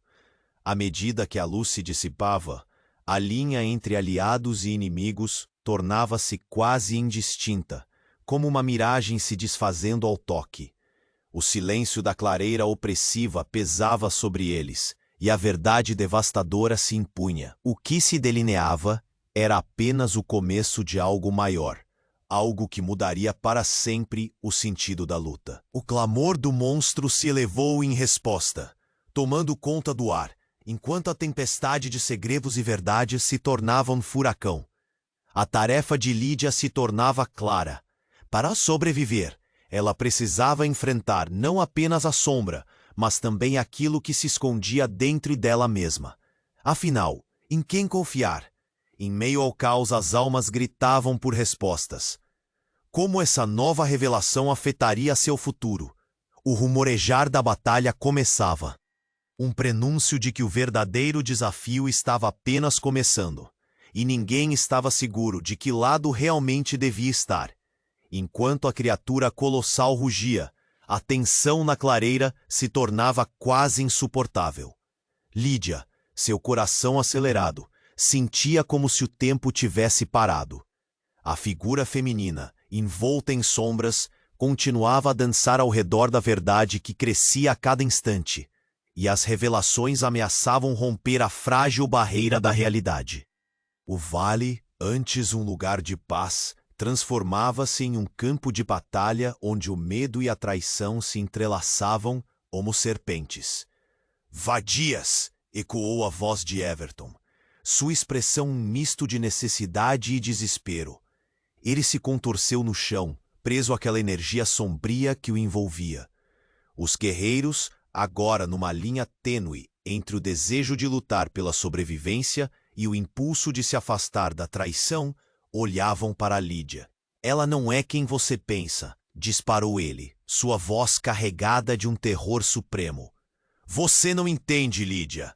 À medida que a luz se dissipava, a linha entre aliados e inimigos tornava-se quase indistinta, como uma miragem se desfazendo ao toque. O silêncio da clareira opressiva pesava sobre eles, e a verdade devastadora se impunha. O que se delineava era apenas o começo de algo maior, algo que mudaria para sempre o sentido da luta. O clamor do monstro se elevou em resposta, tomando conta do ar, enquanto a tempestade de segredos e verdades se tornava um furacão. A tarefa de Lídia se tornava clara. Para sobreviver, ela precisava enfrentar não apenas a sombra, mas também aquilo que se escondia dentro dela mesma. Afinal, em quem confiar? Em meio ao caos, as almas gritavam por respostas. Como essa nova revelação afetaria seu futuro? O rumorejar da batalha começava. Um prenúncio de que o verdadeiro desafio estava apenas começando, e ninguém estava seguro de que lado realmente devia estar. Enquanto a criatura colossal rugia, a tensão na clareira se tornava quase insuportável. Lídia, seu coração acelerado, sentia como se o tempo tivesse parado. A figura feminina, envolta em sombras, continuava a dançar ao redor da verdade que crescia a cada instante, e as revelações ameaçavam romper a frágil barreira da realidade. O vale, antes um lugar de paz, transformava-se em um campo de batalha onde o medo e a traição se entrelaçavam como serpentes. "Vadias!" ecoou a voz de Everton, sua expressão um misto de necessidade e desespero. Ele se contorceu no chão, preso àquela energia sombria que o envolvia. Os guerreiros, agora numa linha tênue entre o desejo de lutar pela sobrevivência e o impulso de se afastar da traição, olhavam para Lídia. "Ela não é quem você pensa", disparou ele, sua voz carregada de um terror supremo. "Você não entende, Lídia."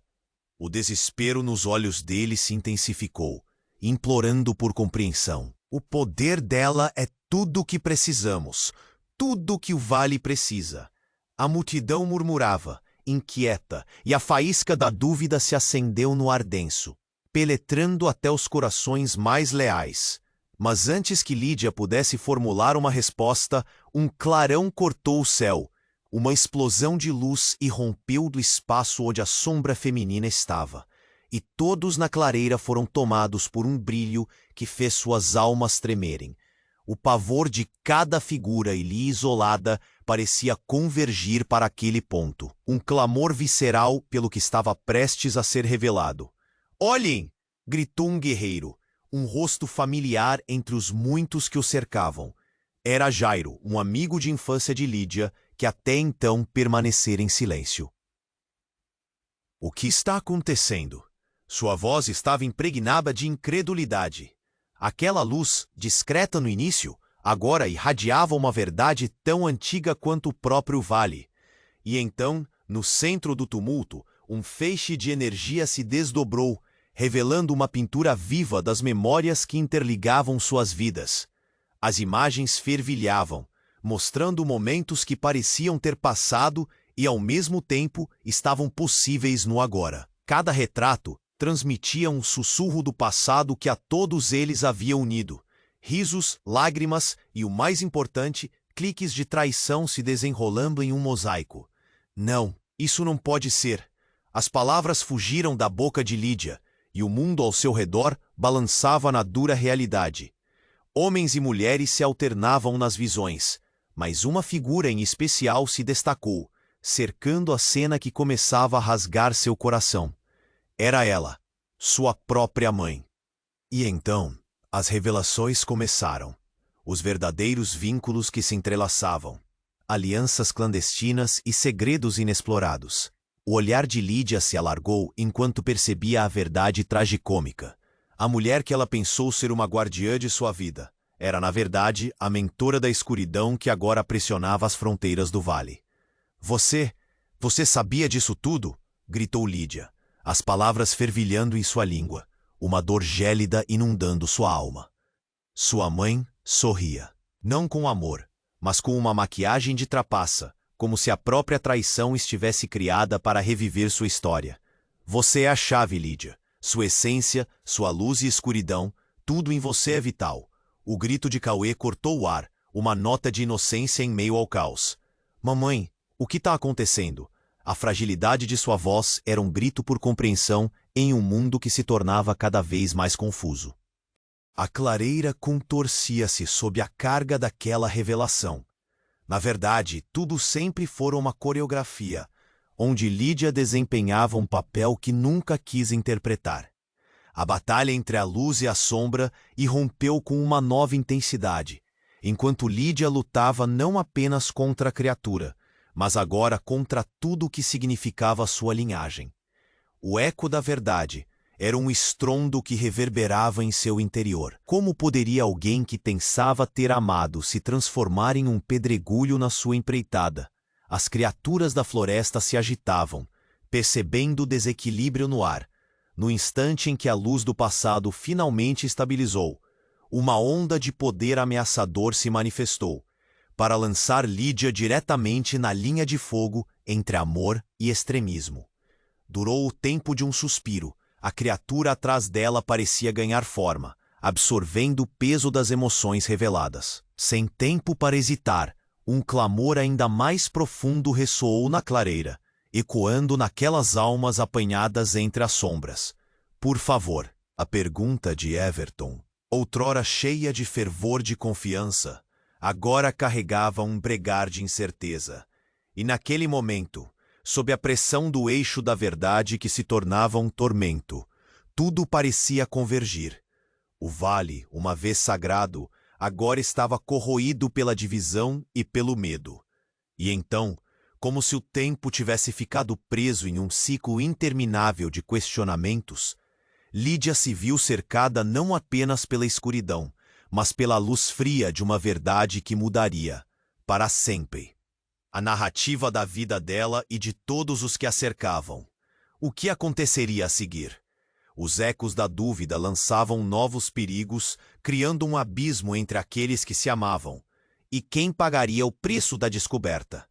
O desespero nos olhos dele se intensificou, implorando por compreensão. "O poder dela é tudo o que precisamos, tudo o que o vale precisa." A multidão murmurava, inquieta, e a faísca da dúvida se acendeu no ar denso, penetrando até os corações mais leais. Mas antes que Lídia pudesse formular uma resposta, um clarão cortou o céu. Uma explosão de luz irrompeu do espaço onde a sombra feminina estava, e todos na clareira foram tomados por um brilho que fez suas almas tremerem. O pavor de cada figura ali isolada parecia convergir para aquele ponto. Um clamor visceral pelo que estava prestes a ser revelado. "Olhem!" gritou um guerreiro. um rosto familiar entre os muitos que o cercavam. Era Jairo, um amigo de infância de Lídia, que até então permanecera em silêncio. O que está acontecendo? Sua voz estava impregnada de incredulidade. Aquela luz, discreta no início, agora irradiava uma verdade tão antiga quanto o próprio vale. E então, no centro do tumulto, um feixe de energia se desdobrou, revelando uma pintura viva das memórias que interligavam suas vidas. As imagens fervilhavam, mostrando momentos que pareciam ter passado e, ao mesmo tempo, estavam possíveis no agora. Cada retrato transmitia um sussurro do passado que a todos eles havia unido. Risos, lágrimas e, o mais importante, cliques de traição se desenrolando em um mosaico. Não, isso não pode ser. As palavras fugiram da boca de Lídia, e o mundo ao seu redor balançava na dura realidade. Homens e mulheres se alternavam nas visões, mas uma figura em especial se destacou, cercando a cena que começava a rasgar seu coração. Era ela, sua própria mãe. E então, as revelações começaram. Os verdadeiros vínculos que se entrelaçavam. Alianças clandestinas e segredos inexplorados. O olhar de Lídia se alargou enquanto percebia a verdade tragicômica. A mulher que ela pensou ser uma guardiã de sua vida era, na verdade, a mentora da escuridão que agora pressionava as fronteiras do vale. Você sabia disso tudo? Gritou Lídia, as palavras fervilhando em sua língua, uma dor gélida inundando sua alma. Sua mãe sorria, não com amor, mas com uma maquiagem de trapaça, como se a própria traição estivesse criada para reviver sua história. Você é a chave, Lídia. Sua essência, sua luz e escuridão, tudo em você é vital. O grito de Cauê cortou o ar, uma nota de inocência em meio ao caos. Mamãe, o que está acontecendo? A fragilidade de sua voz era um grito por compreensão em um mundo que se tornava cada vez mais confuso. A clareira contorcia-se sob a carga daquela revelação. Na verdade, tudo sempre fora uma coreografia, onde Lídia desempenhava um papel que nunca quis interpretar. A batalha entre a luz e a sombra irrompeu com uma nova intensidade, enquanto Lídia lutava não apenas contra a criatura, mas agora contra tudo o que significava sua linhagem. O eco da verdade era um estrondo que reverberava em seu interior. Como poderia alguém que pensava ter amado se transformar em um pedregulho na sua empreitada? As criaturas da floresta se agitavam, percebendo o desequilíbrio no ar. No instante em que a luz do passado finalmente estabilizou, uma onda de poder ameaçador se manifestou, para lançar Lídia diretamente na linha de fogo entre amor e extremismo. Durou o tempo de um suspiro. A criatura atrás dela parecia ganhar forma, absorvendo o peso das emoções reveladas. Sem tempo para hesitar, um clamor ainda mais profundo ressoou na clareira, ecoando naquelas almas apanhadas entre as sombras. Por favor, a pergunta de Everton, outrora cheia de fervor de confiança, agora carregava um bregar de incerteza. E naquele momento, sob a pressão do eixo da verdade que se tornava um tormento, tudo parecia convergir. O vale, uma vez sagrado, agora estava corroído pela divisão e pelo medo. E então, como se o tempo tivesse ficado preso em um ciclo interminável de questionamentos, Lídia se viu cercada não apenas pela escuridão, mas pela luz fria de uma verdade que mudaria, para sempre, a narrativa da vida dela e de todos os que a cercavam. O que aconteceria a seguir? Os ecos da dúvida lançavam novos perigos, criando um abismo entre aqueles que se amavam. E quem pagaria o preço da descoberta?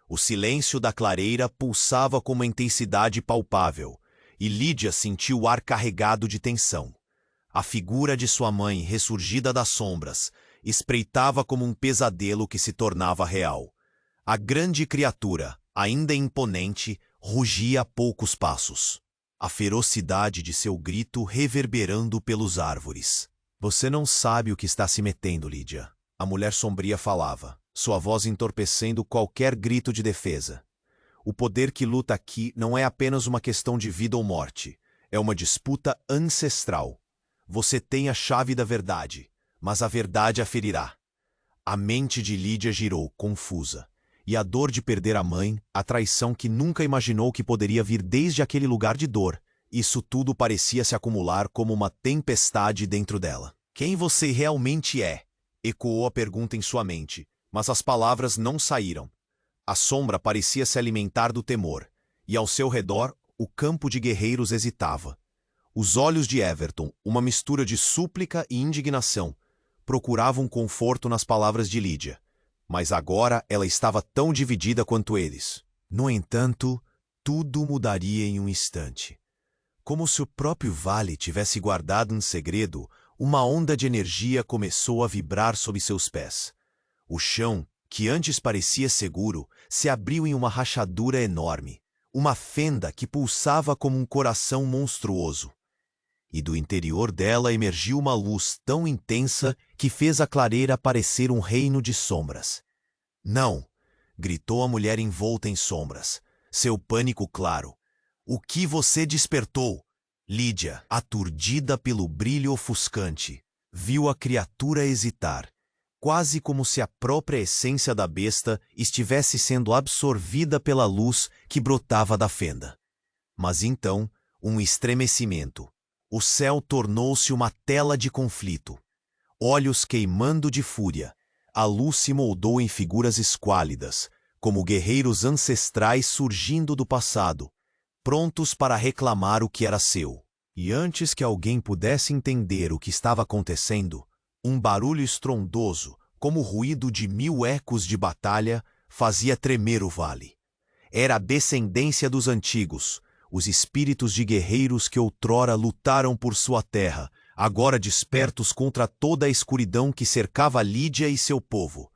O silêncio da clareira pulsava com uma intensidade palpável, e Lídia sentiu o ar carregado de tensão. A figura de sua mãe, ressurgida das sombras, espreitava como um pesadelo que se tornava real. A grande criatura, ainda imponente, rugia a poucos passos. A ferocidade de seu grito reverberando pelos árvores. Você não sabe o que está se metendo, Lídia. A mulher sombria falava, sua voz entorpecendo qualquer grito de defesa. O poder que luta aqui não é apenas uma questão de vida ou morte. É uma disputa ancestral. Você tem a chave da verdade, mas a verdade a ferirá. A mente de Lídia girou, confusa. E a dor de perder a mãe, a traição que nunca imaginou que poderia vir desde aquele lugar de dor, isso tudo parecia se acumular como uma tempestade dentro dela. Quem você realmente é? Ecoou a pergunta em sua mente, mas as palavras não saíram. A sombra parecia se alimentar do temor, e ao seu redor, o campo de guerreiros hesitava. Os olhos de Everton, uma mistura de súplica e indignação, procuravam conforto nas palavras de Lídia. Mas agora ela estava tão dividida quanto eles. No entanto, tudo mudaria em um instante. Como se o próprio vale tivesse guardado em segredo, uma onda de energia começou a vibrar sob seus pés. O chão, que antes parecia seguro, se abriu em uma rachadura enorme, uma fenda que pulsava como um coração monstruoso. E do interior dela emergiu uma luz tão intensa que fez a clareira parecer um reino de sombras. Não! Gritou a mulher envolta em sombras, seu pânico claro. O que você despertou? Lídia, aturdida pelo brilho ofuscante, viu a criatura hesitar, quase como se a própria essência da besta estivesse sendo absorvida pela luz que brotava da fenda. Mas então, um estremecimento. O céu tornou-se uma tela de conflito. Olhos queimando de fúria, a luz se moldou em figuras esquálidas, como guerreiros ancestrais surgindo do passado, prontos para reclamar o que era seu. E antes que alguém pudesse entender o que estava acontecendo, um barulho estrondoso, como o ruído de 1000 ecos de batalha, fazia tremer o vale. Era a descendência dos antigos, os espíritos de guerreiros que outrora lutaram por sua terra, agora despertos contra toda a escuridão que cercava Lídia e seu povo.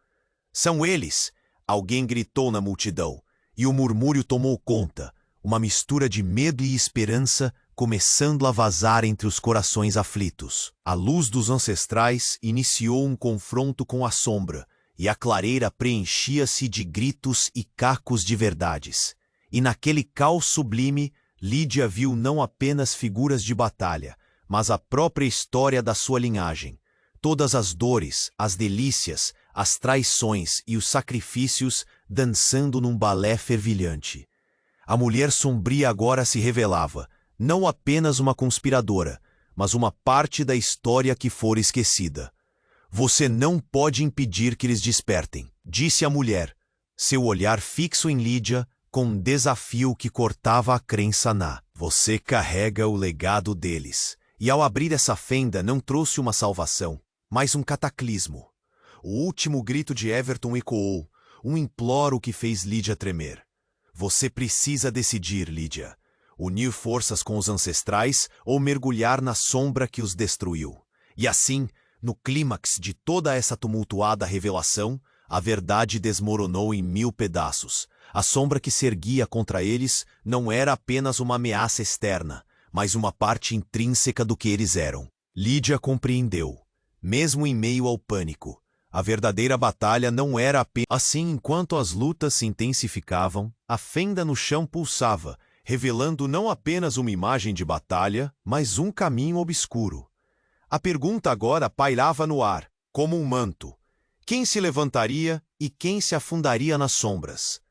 São eles! Alguém gritou na multidão, e o murmúrio tomou conta, uma mistura de medo e esperança começando a vazar entre os corações aflitos. A luz dos ancestrais iniciou um confronto com a sombra, e a clareira preenchia-se de gritos e cacos de verdades. E naquele caos sublime, Lídia viu não apenas figuras de batalha, mas a própria história da sua linhagem. Todas as dores, as delícias, as traições e os sacrifícios dançando num balé fervilhante. A mulher sombria agora se revelava, não apenas uma conspiradora, mas uma parte da história que fora esquecida. Você não pode impedir que eles despertem, disse a mulher, seu olhar fixo em Lídia, com um desafio que cortava a crença na. Você carrega o legado deles. E ao abrir essa fenda não trouxe uma salvação, mas um cataclismo. O último grito de Everton ecoou, um imploro que fez Lídia tremer. Você precisa decidir, Lídia. Unir forças com os ancestrais ou mergulhar na sombra que os destruiu. E assim, no clímax de toda essa tumultuada revelação, a verdade desmoronou em 1000 pedaços. A sombra que se erguia contra eles não era apenas uma ameaça externa, mas uma parte intrínseca do que eles eram. Lídia compreendeu, mesmo em meio ao pânico. A verdadeira batalha não era apenas... Assim, enquanto as lutas se intensificavam, a fenda no chão pulsava, revelando não apenas uma imagem de batalha, mas um caminho obscuro. A pergunta agora pairava no ar, como um manto. Quem se levantaria e quem se afundaria nas sombras?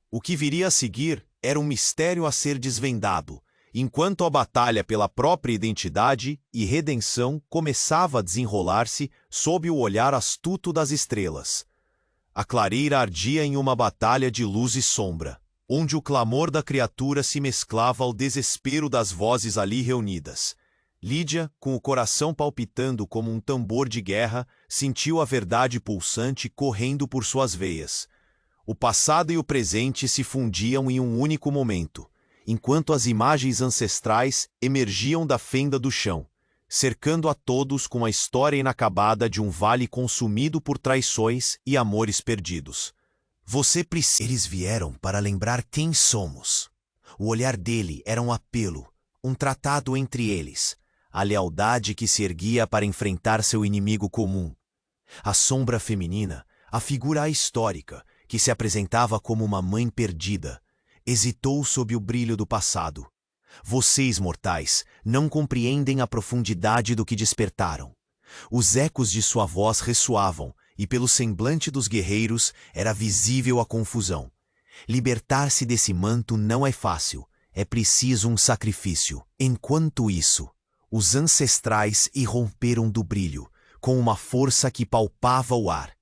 O que viria a seguir era um mistério a ser desvendado, enquanto a batalha pela própria identidade e redenção começava a desenrolar-se sob o olhar astuto das estrelas. A clareira ardia em uma batalha de luz e sombra, onde o clamor da criatura se mesclava ao desespero das vozes ali reunidas. Lídia, com o coração palpitando como um tambor de guerra, sentiu a verdade pulsante correndo por suas veias. O passado e o presente se fundiam em um único momento, enquanto as imagens ancestrais emergiam da fenda do chão, cercando a todos com a história inacabada de um vale consumido por traições e amores perdidos. Eles vieram para lembrar quem somos. O olhar dele era um apelo, um tratado entre eles, a lealdade que se erguia para enfrentar seu inimigo comum. A sombra feminina, a figura histórica, que se apresentava como uma mãe perdida, hesitou sob o brilho do passado. Vocês, mortais, não compreendem a profundidade do que despertaram. Os ecos de sua voz ressoavam, e pelo semblante dos guerreiros era visível a confusão. Libertar-se desse manto não é fácil, é preciso um sacrifício. Enquanto isso, os ancestrais irromperam do brilho, com uma força que palpava o ar.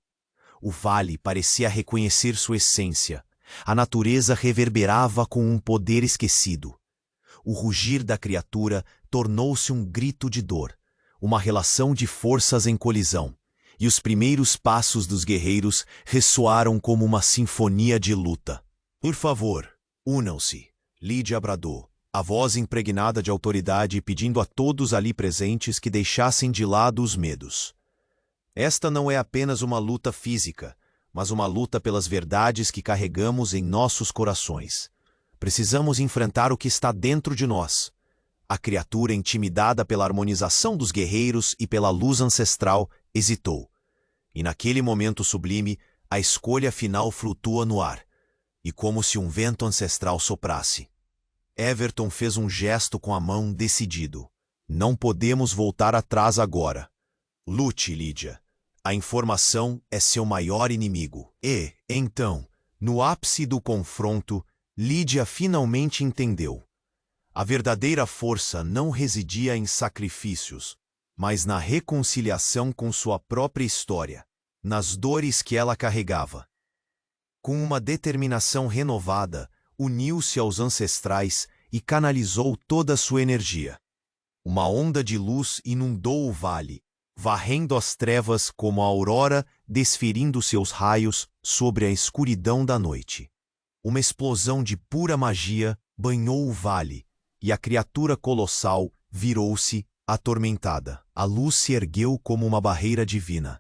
O vale parecia reconhecer sua essência. A natureza reverberava com um poder esquecido. O rugir da criatura tornou-se um grito de dor, uma relação de forças em colisão, e os primeiros passos dos guerreiros ressoaram como uma sinfonia de luta. Por favor, unam-se, Lídia bradou, a voz impregnada de autoridade pedindo a todos ali presentes que deixassem de lado os medos. Esta não é apenas uma luta física, mas uma luta pelas verdades que carregamos em nossos corações. Precisamos enfrentar o que está dentro de nós. A criatura, intimidada pela harmonização dos guerreiros e pela luz ancestral, hesitou. E naquele momento sublime, a escolha final flutua no ar, e como se um vento ancestral soprasse. Everton fez um gesto com a mão decidido. Não podemos voltar atrás agora. Lute, Lídia. A informação é seu maior inimigo. E, então, no ápice do confronto, Lídia finalmente entendeu. A verdadeira força não residia em sacrifícios, mas na reconciliação com sua própria história, nas dores que ela carregava. Com uma determinação renovada, uniu-se aos ancestrais e canalizou toda a sua energia. Uma onda de luz inundou o vale, varrendo as trevas como a aurora desferindo seus raios sobre a escuridão da noite. Uma explosão de pura magia banhou o vale, e a criatura colossal virou-se atormentada. A luz se ergueu como uma barreira divina.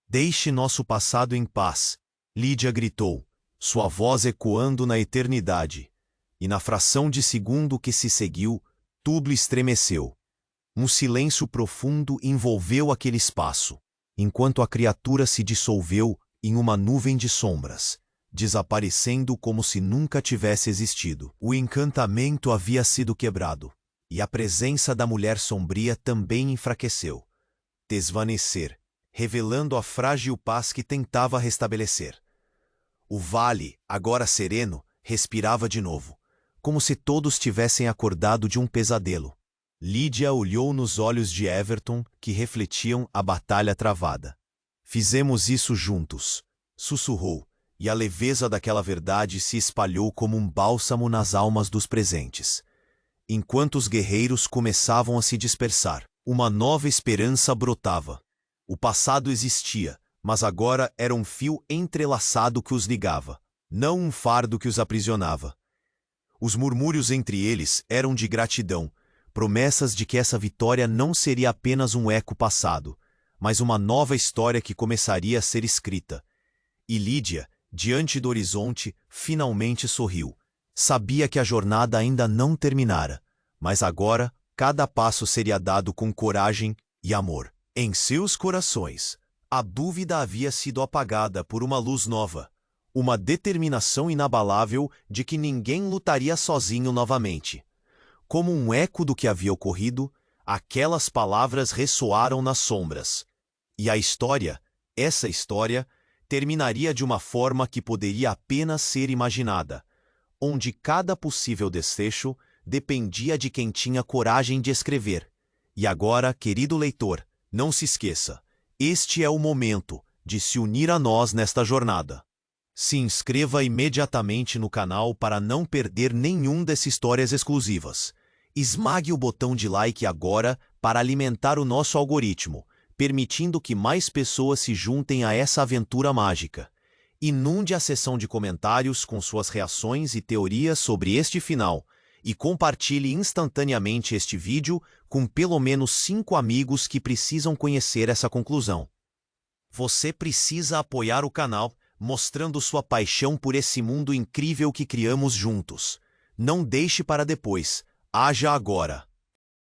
Deixe nosso passado em paz, Lídia gritou, sua voz ecoando na eternidade. E na fração de segundo que se seguiu, tudo estremeceu. Um silêncio profundo envolveu aquele espaço, enquanto a criatura se dissolveu em uma nuvem de sombras, desaparecendo como se nunca tivesse existido. O encantamento havia sido quebrado, e a presença da mulher sombria também enfraqueceu. Desvanecer, revelando a frágil paz que tentava restabelecer. O vale, agora sereno, respirava de novo, como se todos tivessem acordado de um pesadelo. Lídia olhou nos olhos de Everton, que refletiam a batalha travada. Fizemos isso juntos, sussurrou, e a leveza daquela verdade se espalhou como um bálsamo nas almas dos presentes. Enquanto os guerreiros começavam a se dispersar, uma nova esperança brotava. O passado existia, mas agora era um fio entrelaçado que os ligava, não um fardo que os aprisionava. Os murmúrios entre eles eram de gratidão, promessas de que essa vitória não seria apenas um eco passado, mas uma nova história que começaria a ser escrita. E Lídia, diante do horizonte, finalmente sorriu. Sabia que a jornada ainda não terminara, mas agora cada passo seria dado com coragem e amor. Em seus corações, a dúvida havia sido apagada por uma luz nova, uma determinação inabalável de que ninguém lutaria sozinho novamente. Como um eco do que havia ocorrido, aquelas palavras ressoaram nas sombras. E a história, essa história, terminaria de uma forma que poderia apenas ser imaginada, onde cada possível desfecho dependia de quem tinha coragem de escrever. E agora, querido leitor, não se esqueça, este é o momento de se unir a nós nesta jornada. Se inscreva imediatamente no canal para não perder nenhum dessas histórias exclusivas. Esmague o botão de like agora para alimentar o nosso algoritmo, permitindo que mais pessoas se juntem a essa aventura mágica. Inunde a seção de comentários com suas reações e teorias sobre este final, e compartilhe instantaneamente este vídeo com pelo menos 5 amigos que precisam conhecer essa conclusão. Você precisa apoiar o canal, mostrando sua paixão por esse mundo incrível que criamos juntos. Não deixe para depois. Haja agora!